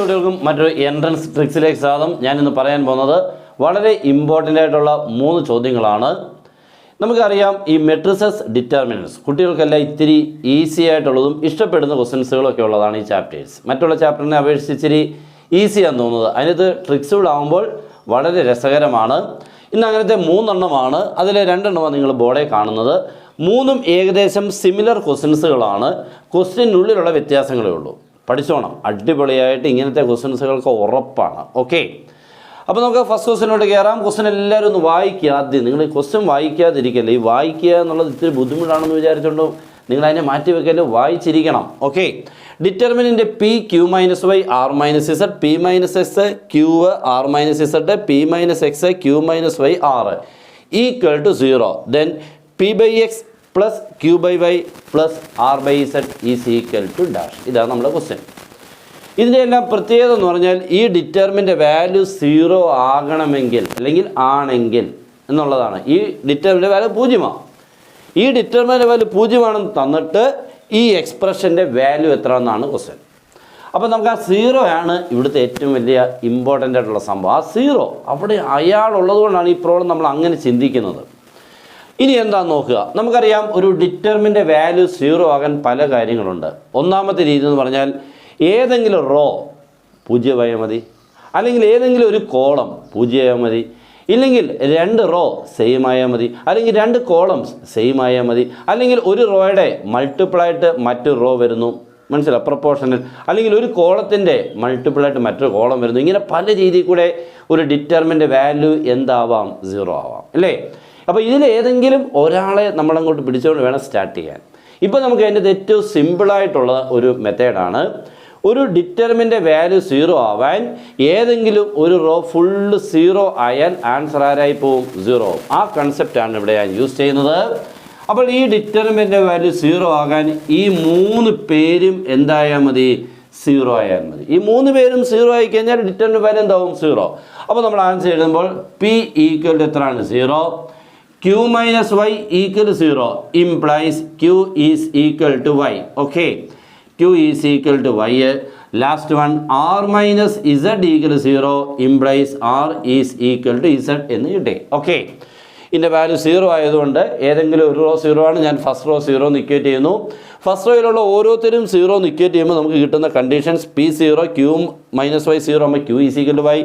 കുട്ടികൾക്കും മറ്റൊരു എൻട്രൻസ് ട്രിക്സിലേക്ക് സ്വാഗതം. ഞാനിന്ന് പറയാൻ പോകുന്നത് വളരെ ഇമ്പോർട്ടൻ്റ് ആയിട്ടുള്ള 3 ചോദ്യങ്ങളാണ്. നമുക്കറിയാം ഈ മെട്രിസസ് ഡിറ്റർമിനൻസ് കുട്ടികൾക്കെല്ലാം ഇത്തിരി ഈസി ആയിട്ടുള്ളതും ഇഷ്ടപ്പെടുന്ന ക്വസ്റ്റ്യൻസുകളൊക്കെ ഉള്ളതാണ് ഈ ചാപ്റ്റേഴ്സ്. മറ്റുള്ള ചാപ്റ്ററിനെ അപേക്ഷിച്ച് ഇച്ചിരി ഈസിയാണെന്ന് തോന്നുന്നത്. അതിനകത്ത് ട്രിക്സുകളാകുമ്പോൾ വളരെ രസകരമാണ്. ഇന്ന് അങ്ങനത്തെ 3 എണ്ണമാണ്. അതിലെ 2 എണ്ണമാണ് നിങ്ങൾ ബോർഡിൽ കാണുന്നത്. 3ഉം ഏകദേശം സിമിലർ ക്വസ്റ്റ്യൻസുകളാണ്. ക്വസ്റ്റ്യനുള്ളിലുള്ള വ്യത്യാസങ്ങളേ ഉള്ളൂ. പഠിച്ചോണം, അടിപൊളിയായിട്ട് ഇങ്ങനത്തെ ക്വസ്റ്റ്യൻസുകൾക്ക് ഉറപ്പാണ്. ഓക്കെ, അപ്പോൾ നമുക്ക് ഫസ്റ്റ് ക്വസ്റ്റ്യനോട് കയറാം. ക്വസ്റ്റ്യൻ എല്ലാവരും ഒന്ന് വായിക്കുക. ആദ്യം നിങ്ങൾ ഈ ക്വസ്റ്റ്യൻ വായിക്കാതിരിക്കല്ലേ. ഈ വായിക്കുക എന്നുള്ളത് ഇത്തിരി ബുദ്ധിമുട്ടാണെന്ന് വിചാരിച്ചുകൊണ്ട് നിങ്ങൾ അതിനെ മാറ്റി വെക്കല്ലേ, വായിച്ചിരിക്കണം. Okay, determinant P Q minus Y R minus Z P minus X Q R minus Z P minus X Q minus Y R equal to 0. Then P by X plus Q by Y plus R by Z is equal to dash. ഇതാണ് നമ്മുടെ question. ഇതിൻ്റെ എല്ലാം പ്രത്യേകത എന്ന് പറഞ്ഞാൽ ഈ ഡിറ്റർമിൻ്റെ value 0 ആകണമെങ്കിൽ അല്ലെങ്കിൽ ആണെങ്കിൽ എന്നുള്ളതാണ്. ഈ ഡിറ്റർമിൻ്റെ വാല്യൂ 0ആണ്. ഈ ഡിറ്റർമിൻ്റെ വാല്യൂ 0 തന്നിട്ട് ഈ എക്സ്പ്രഷൻ്റെ വാല്യൂ എത്ര എന്നാണ് ക്വസ്റ്റ്യൻ. അപ്പോൾ നമുക്ക് ആ 0 ആണ് ഇവിടുത്തെ ഏറ്റവും വലിയ ഇമ്പോർട്ടൻ്റ് ആയിട്ടുള്ള സംഭവം. ആ 0 അവിടെ അയാളുള്ളത് കൊണ്ടാണ് ഈ പ്രോബ്ലം നമ്മൾ അങ്ങനെ ചിന്തിക്കുന്നത്. ഇനി എന്താണെന്ന് നോക്കുക. നമുക്കറിയാം ഒരു ഡിറ്റർമിൻ്റെ വാല്യൂ 0 ആകാൻ പല കാര്യങ്ങളുണ്ട്. ഒന്നാമത്തെ രീതി എന്ന് പറഞ്ഞാൽ ഏതെങ്കിലും റോ 0 ആയാൽ മതി, അല്ലെങ്കിൽ ഏതെങ്കിലും ഒരു കോളം 0 ആയാൽ മതി, ഇല്ലെങ്കിൽ 2 റോ സെയിം ആയാൽ മതി, അല്ലെങ്കിൽ 2 കോളംസ് സെയിം ആയാൽ മതി, അല്ലെങ്കിൽ ഒരു റോയുടെ മൾട്ടിപ്പിളായിട്ട് മറ്റൊരു റോ വരുന്നു, മനസ്സിലായി, പ്രൊപ്പോർഷണൽ, അല്ലെങ്കിൽ ഒരു കോളത്തിൻ്റെ മൾട്ടിപ്പിളായിട്ട് മറ്റൊരു കോളം വരുന്നു. ഇങ്ങനെ പല രീതിയിൽ കൂടെ ഒരു ഡിറ്റർമിൻ്റെ വാല്യൂ എന്താവാം, 0 ആവാം, അല്ലേ? അപ്പോൾ ഇതിലേതെങ്കിലും ഒരാളെ നമ്മളങ്ങോട്ട് പിടിച്ചുകൊണ്ട് വേണം സ്റ്റാർട്ട് ചെയ്യാൻ. ഇപ്പോൾ നമുക്ക് അതിൻ്റെ ഏറ്റവും സിമ്പിളായിട്ടുള്ള ഒരു മെത്തേഡാണ്. ഒരു ഡിറ്റർമിൻ്റെ വാല്യൂ 0 ആവാൻ ഏതെങ്കിലും ഒരു റോ ഫുള്ള് 0 ആയാൽ ആൻസർ ആരായി പോവും, 0 ആവും. ആ കൺസെപ്റ്റാണ് ഇവിടെ ഞാൻ യൂസ് ചെയ്യുന്നത്. അപ്പോൾ ഈ ഡിറ്റർമിൻ്റെ വാല്യൂ 0 ആകാൻ ഈ 3 പേരും എന്തായാൽ മതി, 0 ആയാൽ മതി. ഈ 3 പേരും 0 ആയി കഴിഞ്ഞാൽ ഡിറ്റർമിൻ്റെ വാല്യൂ എന്താവും, 0. അപ്പോൾ നമ്മൾ ആൻസർ എഴുതുമ്പോൾ പി ഈക്വൽ ടു എത്രയാണ്, 0. Q minus y equal to 0 implies Q is equal to y. Okay, Q is equal to y. Last one, R minus z equal to 0 implies R is equal to z എന്ന് കിട്ടി. Okay, ഇതിൻ്റെ value 0 ആയതുകൊണ്ട് ഏതെങ്കിലും ഒരു raw 0 ആണ്. ഞാൻ first row 0 നിക്വേറ്റ് ചെയ്യുന്നു. First റോയിലുള്ള ഓരോരുത്തരും 0 നിക്വേറ്റ് ചെയ്യുമ്പോൾ നമുക്ക് കിട്ടുന്ന conditions P0 Q minus Y 0 ആകുമ്പോൾ Q is equal to Y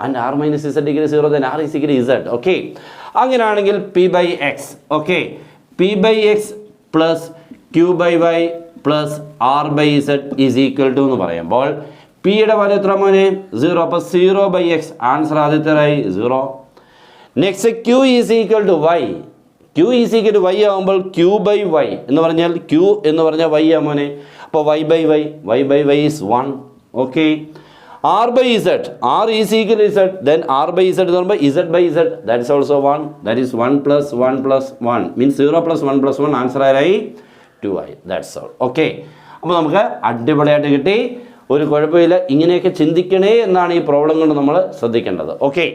and R minus Z equal to 0 then R is equal to Z. Okay, അങ്ങനെയാണെങ്കിൽ P by X, okay, P by X plus Q by Y plus R by Z is equal to എന്ന് പറയുമ്പോൾ പിയുടെ value എത്ര മോനെ, 0. അപ്പോൾ 0 by X answer ആദ്യത്തേതായി 0. Next Q is equal to Y. Q is equal to Y ആകുമ്പോൾ Q by Y എന്ന് പറഞ്ഞാൽ Q എന്ന് പറഞ്ഞാൽ വൈ ആ മോനെ. അപ്പോൾ y by Y is 1. Okay, R by Z, R is equal to Z, then R by Z is by Z by Z, that is also 1, that is 1 plus 1 plus 1, means 0 plus 1 plus 1, answer ആയി 2i, that's all. Okay, അപ്പോൾ നമുക്ക് അടിപൊളിയായിട്ട് കിട്ടി. ഒരു കുഴപ്പമില്ല, ഇങ്ങനെയൊക്കെ ചിന്തിക്കണേ എന്നാണ് ഈ പ്രോബ്ലം കൊണ്ട് നമ്മൾ ശ്രദ്ധിക്കേണ്ടത്. ഓക്കെ,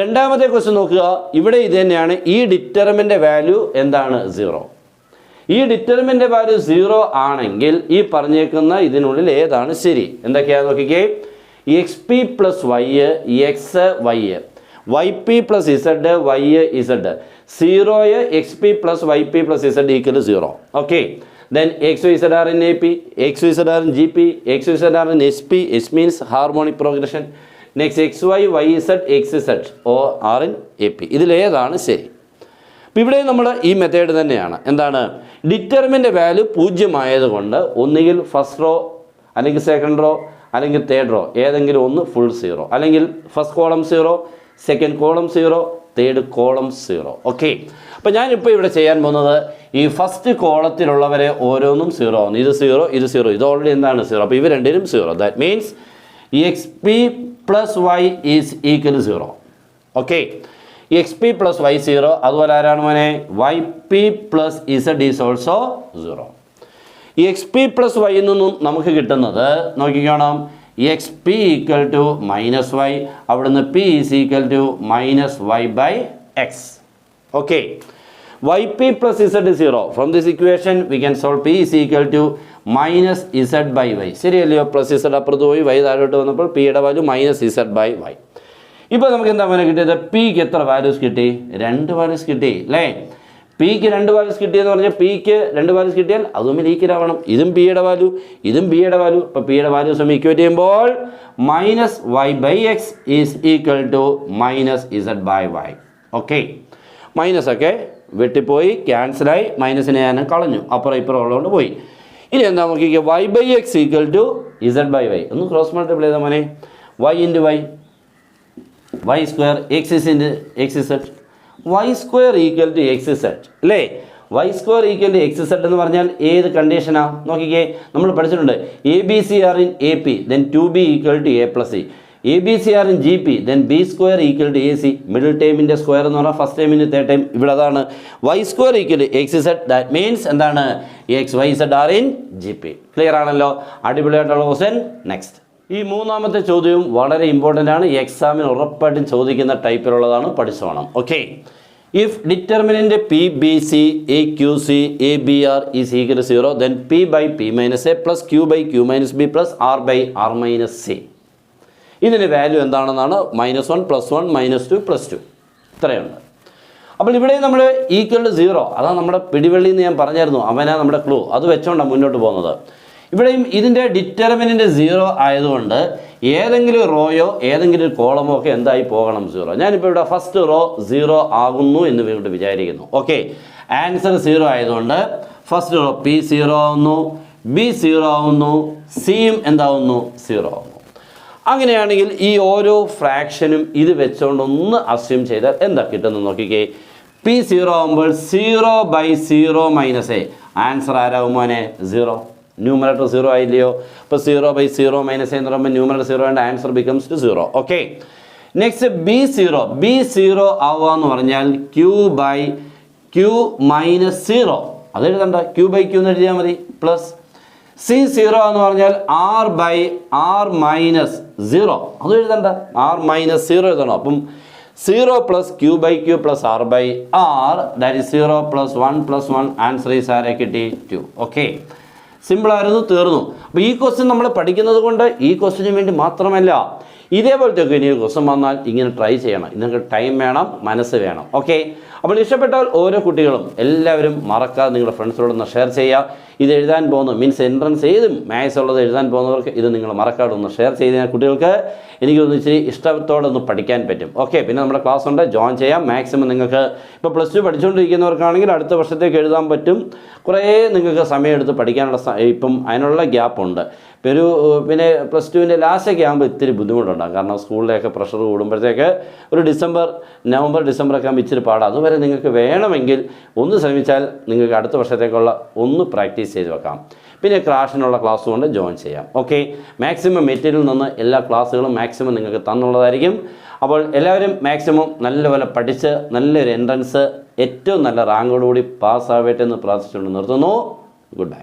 രണ്ടാമത്തെ ക്വസ്റ്റ്യൻ നോക്കുക. ഇവിടെ ഇത് തന്നെയാണ്. ഈ ഡിറ്റർമിൻ്റെ വാല്യൂ എന്താണ്, 0. ഈ ഡിറ്റർമിൻ്റെ വാല്യൂ 0 ആണെങ്കിൽ ഈ പറഞ്ഞേക്കുന്ന ഇതിനുള്ളിൽ ഏതാണ് ശരി, എന്തൊക്കെയാണെന്ന് നോക്കിക്കേ. X P plus Y X Y, Y P plus Z Y Z, 0 X P plus Y P plus Z equal 0. Okay, then X Y Z are in A P, X Y Z are in G P, X Y Z are in S P, S means harmonic progression. Next X Y Y Z X Z oh are in A P. ഇതിലേതാണ് ശരി? അപ്പോൾ ഇവിടെ നമ്മൾ ഈ method തന്നെയാണ്. എന്താണ്, ഡിറ്റർമിൻ്റെ value 0 ആയതുകൊണ്ട് ഒന്നുകിൽ ഫസ്റ്റ് റോ അല്ലെങ്കിൽ സെക്കൻഡ് റോ അല്ലെങ്കിൽ തേർഡ് റോ ഏതെങ്കിലും ഒന്ന് ഫുൾ 0, അല്ലെങ്കിൽ first column 0, second column 0, third column 0. Okay, അപ്പോൾ ഞാനിപ്പോൾ ഇവിടെ ചെയ്യാൻ പോകുന്നത് ഈ ഫസ്റ്റ് കോളത്തിലുള്ളവരെ ഓരോന്നും 0 ആണ്. ഇത് 0, ഇത് 0, ഇത് ഓൾറെഡി എന്താണ് 0. അപ്പോൾ ഇവ രണ്ടിനും 0. That means X P plus Y is equal 0. Okay, X P plus Y 0. അതുപോലെ ആരാണ് മോനെ, Y P plus Z is also 0. ഈ എക്സ് പി പ്ലസ് വൈ നിന്നും നമുക്ക് കിട്ടുന്നത് നോക്കിക്കോണം, X P equal to minus Y, അവിടുന്ന് P is equal to minus Y by X. Okay, yp plus z is 0. From this equation we can solve p is equal to minus Z by Y. ശരിയല്ലയോ? Plus Z അപ്പുറത്ത് പോയി Y താഴോട്ട് വന്നപ്പോൾ പിയുടെ value minus Z by Y. ഇപ്പോൾ നമുക്ക് എന്താ മോനെ കിട്ടിയത്? പിക്ക് എത്ര വാല്യൂസ് കിട്ടി? 2 വാല്യൂസ് കിട്ടി അല്ലേ? പിക്ക് 2 വാല്യൂസ് കിട്ടിയെന്ന് പറഞ്ഞാൽ പിക്ക് 2 വാല്യൂസ് കിട്ടിയാൽ അതും ലീക്കിലാവണം. ഇതും പിയുടെ വാല്യൂ, ഇതും പിയുടെ വാല്യൂ. അപ്പോൾ പിയുടെ വാല്യൂസ് നമ്മൾ ഇക്വേറ്റ് ചെയ്യുമ്പോൾ minus Y by X is equal to minus Z by Y. Okay, minus ഒക്കെ വെട്ടിപ്പോയി, ക്യാൻസലായി, മൈനസിനെ ഞാൻ കളഞ്ഞു, അപ്പുറം ഇപ്പുറം ഉള്ളതുകൊണ്ട് പോയി. ഇനി എന്താ നോക്കിക്കുക? Y by X equal to Z by Y. ഒന്ന് ക്രോസ് മൾട്ടിപ്ലൈ ചെയ്താൽ മോനെ. Y into Y, Y square, X is into X Z. Y square equal to X Z അല്ലേ? Y square equal to X Z എന്ന് പറഞ്ഞാൽ ഏത് കണ്ടീഷനാണ് നോക്കിക്കേ? നമ്മൾ പഠിച്ചിട്ടുണ്ട് A B C are in A P then 2b equal to A plus C. A B C are in G P then B square equal to A C. Middle ടൈമിൻ്റെ square എന്ന് പറഞ്ഞാൽ ഫസ്റ്റ് ടൈമിൻ്റെ third term. ഇവിടെ അതാണ് Y square equal to X Z. That means എന്താണ്? X Y Z are in G P. Clear ആണല്ലോ? അടിപൊളിയായിട്ടുള്ള question. Next, ഈ മൂന്നാമത്തെ ചോദ്യവും വളരെ ഇമ്പോർട്ടൻ്റ് ആണ്. എക്സാമിന് ഉറപ്പായിട്ടും ചോദിക്കുന്ന ടൈപ്പിലുള്ളതാണ്, പഠിച്ചോണം. Okay, if determinant P B C A Q C A B R is equal to 0 then P by P minus A plus Q by Q minus B plus R by R minus C. ഇതിൻ്റെ value എന്താണെന്നാണ്? -1 +1 -2 +2. ഇത്രയുണ്ട്. അപ്പോൾ ഇവിടെ നമ്മൾ equal to 0, അതാണ് നമ്മുടെ പിടിവള്ളി എന്ന് ഞാൻ പറഞ്ഞായിരുന്നു. അവനാ നമ്മുടെ ക്ലൂ. അത് വെച്ചോണ്ടാണ് മുന്നോട്ട് പോകുന്നത്. ഇവിടെയും ഇതിൻ്റെ ഡിറ്റർമിനൻ്റ് 0 ആയതുകൊണ്ട് ഏതെങ്കിലും റോയോ ഏതെങ്കിലും ഒരു കോളമോ ഒക്കെ എന്തായി പോകണം? 0. ഞാനിപ്പോൾ ഇവിടെ ഫസ്റ്റ് റോ 0 ആകുന്നു എന്ന് വീണ്ടും വിചാരിക്കുന്നു. ഓക്കെ, ആൻസർ 0 ആയതുകൊണ്ട് ഫസ്റ്റ് റോ പി 0 ആവുന്നു, ബി 0 ആവുന്നു, സിയും എന്താവുന്നു? 0 ആവുന്നു. അങ്ങനെയാണെങ്കിൽ ഈ ഓരോ ഫ്രാക്ഷനും ഇത് വെച്ചുകൊണ്ട് ഒന്ന് അസ്യൂം ചെയ്താൽ എന്താ കിട്ടുന്നത് നോക്കിക്കേ? പി 0 ആകുമ്പോൾ 0/0 മൈനസ് എ. ആൻസർ ആരാകും മോനെ? 0. ന്യൂമറേറ്റർ 0 ആയില്ലയോ? അപ്പോൾ 0/0 മൈനസ് എന്ന് പറയുമ്പോൾ numerator 0 and answer becomes to 0. Okay, next B 0 ആവുക എന്ന് പറഞ്ഞാൽ Q/Q മൈനസ് 0. അത് എഴുതണ്ട, Q/Q എന്ന് എഴുതിയാൽ മതി. പ്ലസ് സി 0 എന്ന് പറഞ്ഞാൽ R/R മൈനസ് 0. അത് എഴുതണ്ട, R മൈനസ് 0 എഴുതണം. അപ്പം 0 plus Q/Q plus R/R that is 0 + 1 + 1 answer is ആരെ കിട്ടി? 2. ഓക്കെ, സിമ്പിളായിരുന്നു, തീർന്നു. അപ്പോൾ ഈ ക്വസ്റ്റ്യൻ നമ്മൾ പഠിക്കുന്നത് കൊണ്ട് ഈ ക്വസ്റ്റ്യന് വേണ്ടി മാത്രമല്ല, ഇതേപോലത്തെ ഒക്കെ ഇനി ക്വസ്റ്റ്യൻ വന്നാൽ ഇങ്ങനെ ട്രൈ ചെയ്യണം. ഇതിനൊക്കെ ടൈം വേണം, മനസ്സ് വേണം. ഓക്കെ, അപ്പോൾ ഇഷ്ടപ്പെട്ടാൽ ഓരോ കുട്ടികളും എല്ലാവരും മറക്കാതെ നിങ്ങളുടെ ഫ്രണ്ട്സിനോടൊന്ന് ഷെയർ ചെയ്യുക. ഇത് എഴുതാൻ പോകുന്ന മീൻസ് എൻട്രൻസ് ഏതും മാത്സ് ഉള്ളത് എഴുതാൻ പോകുന്നവർക്ക് ഇത് നിങ്ങൾ മറക്കാതെ ഒന്ന് ഷെയർ ചെയ്താൽ കുട്ടികൾക്ക് എനിക്കൊന്ന് ഇച്ചിരി ഇഷ്ടത്തോടെ ഒന്ന് പഠിക്കാൻ പറ്റും. ഓക്കെ, പിന്നെ നമ്മുടെ ക്ലാസ് ഉണ്ട്, ജോയിൻ ചെയ്യാം. മാക്സിമം നിങ്ങൾക്ക് ഇപ്പോൾ +2 പഠിച്ചുകൊണ്ടിരിക്കുന്നവർക്കാണെങ്കിൽ അടുത്ത വർഷത്തേക്ക് എഴുതാൻ പറ്റും. കുറേ നിങ്ങൾക്ക് സമയമെടുത്ത് പഠിക്കാനുള്ള ഇപ്പം അതിനുള്ള ഗ്യാപ്പുണ്ട്. പിന്നെ +2വിൻ്റെ ലാസ്റ്റൊക്കെ ആകുമ്പോൾ ഇത്തിരി ബുദ്ധിമുട്ടുണ്ടാകും. കാരണം സ്കൂളിലെയൊക്കെ പ്രഷർ കൂടുമ്പോഴത്തേക്ക് ഒരു നവംബർ ഡിസംബറൊക്കെ ആകുമ്പോൾ ഇച്ചിരി പാടാം. അതുവരെ നിങ്ങൾക്ക് വേണമെങ്കിൽ ഒന്ന് ശ്രമിച്ചാൽ നിങ്ങൾക്ക് അടുത്ത വർഷത്തേക്കുള്ള ഒന്ന് പ്രാക്ടീസ് ചെയ്ത് വെക്കാം. പിന്നെ ക്രാഷിനുള്ള ക്ലാസ് കൊണ്ട് ജോയിൻ ചെയ്യാം. ഓക്കെ, മാക്സിമം മെറ്റീരിയലിൽ നിന്ന് എല്ലാ ക്ലാസ്സുകളും മാക്സിമം നിങ്ങൾക്ക് തന്നുള്ളതായിരിക്കും. അപ്പോൾ എല്ലാവരും മാക്സിമം നല്ലപോലെ പഠിച്ച് നല്ലൊരു എൻട്രൻസ് ഏറ്റവും നല്ല റാങ്കോടുകൂടി പാസ്സാവട്ടെ എന്ന് പ്രാർത്ഥിച്ചുകൊണ്ട് നിർത്തുന്നു. Good bye.